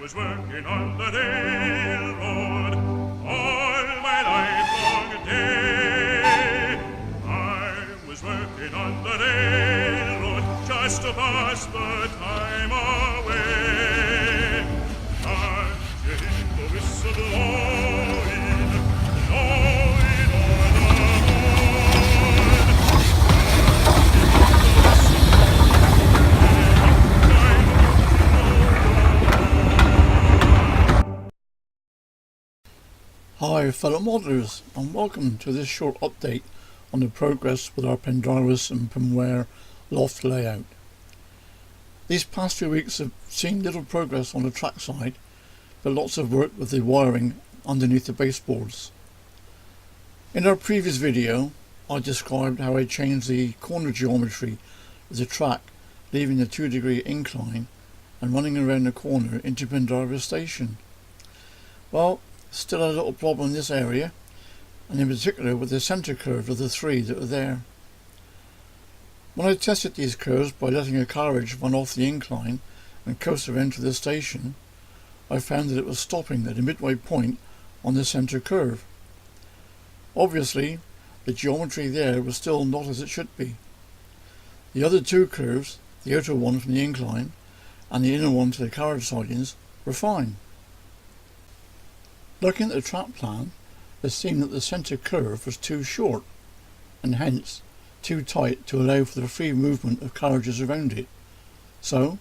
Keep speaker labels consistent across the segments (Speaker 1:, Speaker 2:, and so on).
Speaker 1: was working on the railroad all my lifelong day. I was working on the railroad just to pass the time away. And you hear the whistle blowing, blowing o'er the moon.
Speaker 2: Hi fellow modelers, and welcome to this short update on the progress with our Pendarves and Penware loft layout. These past few weeks have seen little progress on the track side, but lots of work with the wiring underneath the baseboards. In our previous video I described how I changed the corner geometry of the track, leaving the 2-degree incline and running around the corner into Pendarves station. Well, still a little problem in this area, and in particular with the centre curve of the three that are there. When I tested these curves by letting a carriage run off the incline and coast around to the station, I found that it was stopping at a midway point on the centre curve. Obviously, the geometry there was still not as it should be. The other two curves, the outer one from the incline and the inner one to the carriage sidings, were fine. Looking at the track plan, it seemed that the centre curve was too short, and hence too tight to allow for the free movement of carriages around it. So,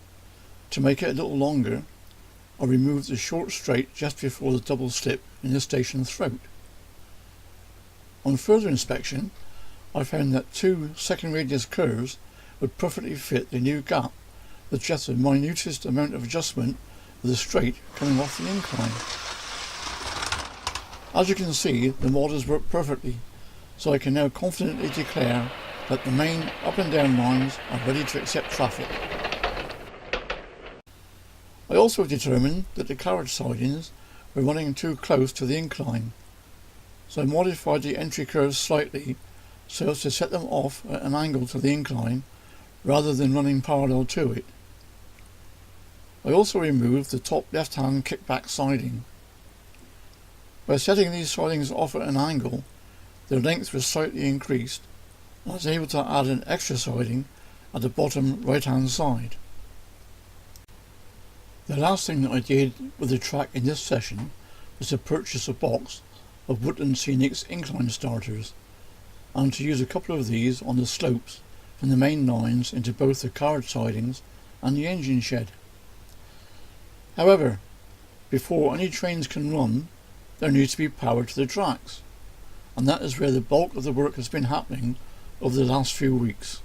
Speaker 2: to make it a little longer, I removed the short straight just before the double slip in the station throat. On further inspection, I found that two second radius curves would perfectly fit the new gap with just the minutest amount of adjustment of the straight coming off the incline. As you can see, the models work perfectly, so I can now confidently declare that the main up and down lines are ready to accept traffic. I also determined that the carriage sidings were running too close to the incline, so I modified the entry curves slightly so as to set them off at an angle to the incline rather than running parallel to it. I also removed the top left hand kickback siding. By setting these sidings off at an angle, their length was slightly increased, and I was able to add an extra siding at the bottom right hand side. The last thing that I did with the track in this session was to purchase a box of Woodland Scenic's incline starters, and to use a couple of these on the slopes from the main lines into both the carriage sidings and the engine shed. However, before any trains can run, there needs to be power to the tracks, and that is where the bulk of the work has been happening over the last few weeks.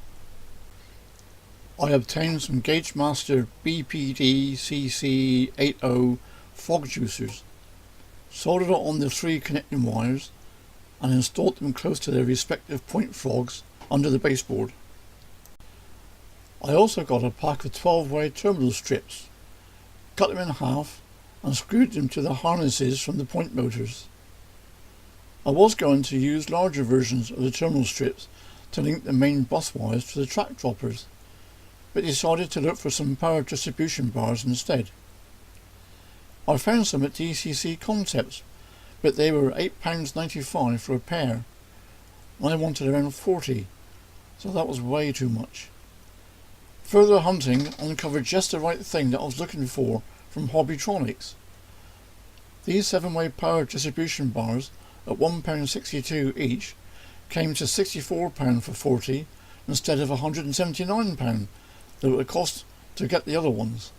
Speaker 2: I obtained some Gagemaster BPD CC80 fog juicers, soldered it on the three connecting wires, and installed them close to their respective point frogs under the baseboard. I also got a pack of 12-way terminal strips, cut them in half and screwed them to the harnesses from the point motors. I was going to use larger versions of the terminal strips to link the main bus wires to the track droppers, but decided to look for some power distribution bars instead. I found some at DCC Concepts, but they were £8.95 for a pair, and I wanted around 40, so that was way too much. Further hunting uncovered just the right thing that I was looking for from Hobbytronics. These 7-way power distribution bars at £1.62 each came to £64 for 40 instead of £179 that it would cost to get the other ones.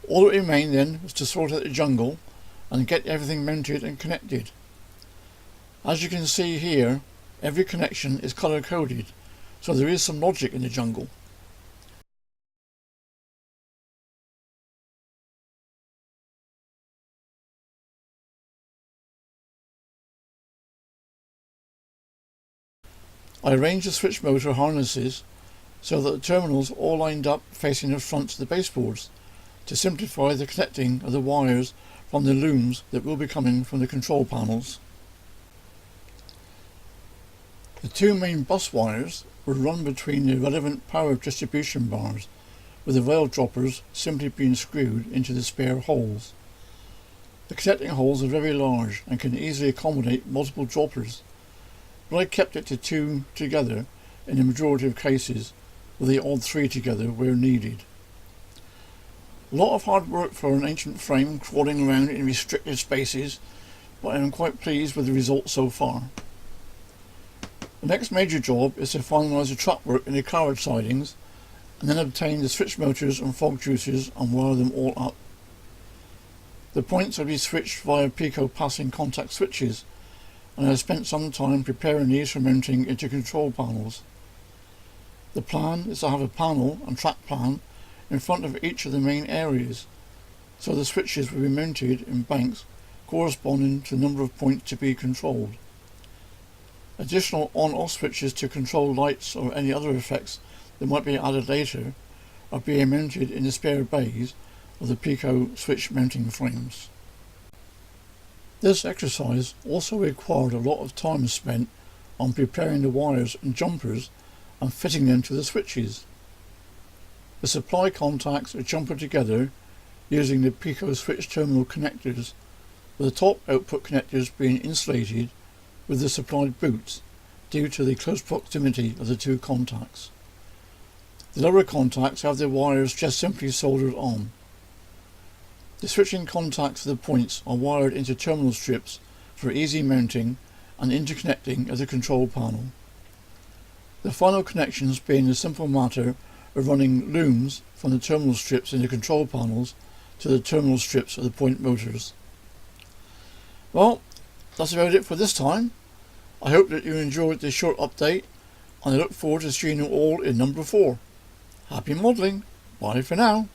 Speaker 2: All that remained then was to sort out the jungle and get everything mounted and connected. As you can see here, every connection is colour coded, so there is some logic in the jungle. I arranged the switch motor harnesses so that the terminals all lined up facing the fronts of the baseboards to simplify the connecting of the wires from the looms that will be coming from the control panels. The two main bus wires were run between the relevant power distribution bars with the rail droppers simply being screwed into the spare holes. The connecting holes are very large and can easily accommodate multiple droppers, but I kept it to 2 together in the majority of cases, with the odd 3 together where needed. A lot of hard work for an ancient frame crawling around in restricted spaces, but I am quite pleased with the results so far. The next major job is to finalise the track work in the carriage sidings, and then obtain the switch motors and fog juicers and wire them all up. The points will be switched via Pico passing contact switches, and I have spent some time preparing these for mounting into control panels. The plan is to have a panel and track plan in front of each of the main areas, so the switches will be mounted in banks corresponding to the number of points to be controlled. Additional on-off switches to control lights or any other effects that might be added later are being mounted in the spare bays of the Pico switch mounting frames. This exercise also required a lot of time spent on preparing the wires and jumpers and fitting them to the switches. The supply contacts are jumpered together using the Pico switch terminal connectors, with the top output connectors being insulated with the supplied boots due to the close proximity of the 2 contacts. The lower contacts have their wires just simply soldered on. The switching contacts for the points are wired into terminal strips for easy mounting and interconnecting of the control panel. The final connections being the simple matter of running looms from the terminal strips in the control panels to the terminal strips of the point motors. Well, that's about it for this time. I hope that you enjoyed this short update, and I look forward to seeing you all in number 4. Happy modelling. Bye for now.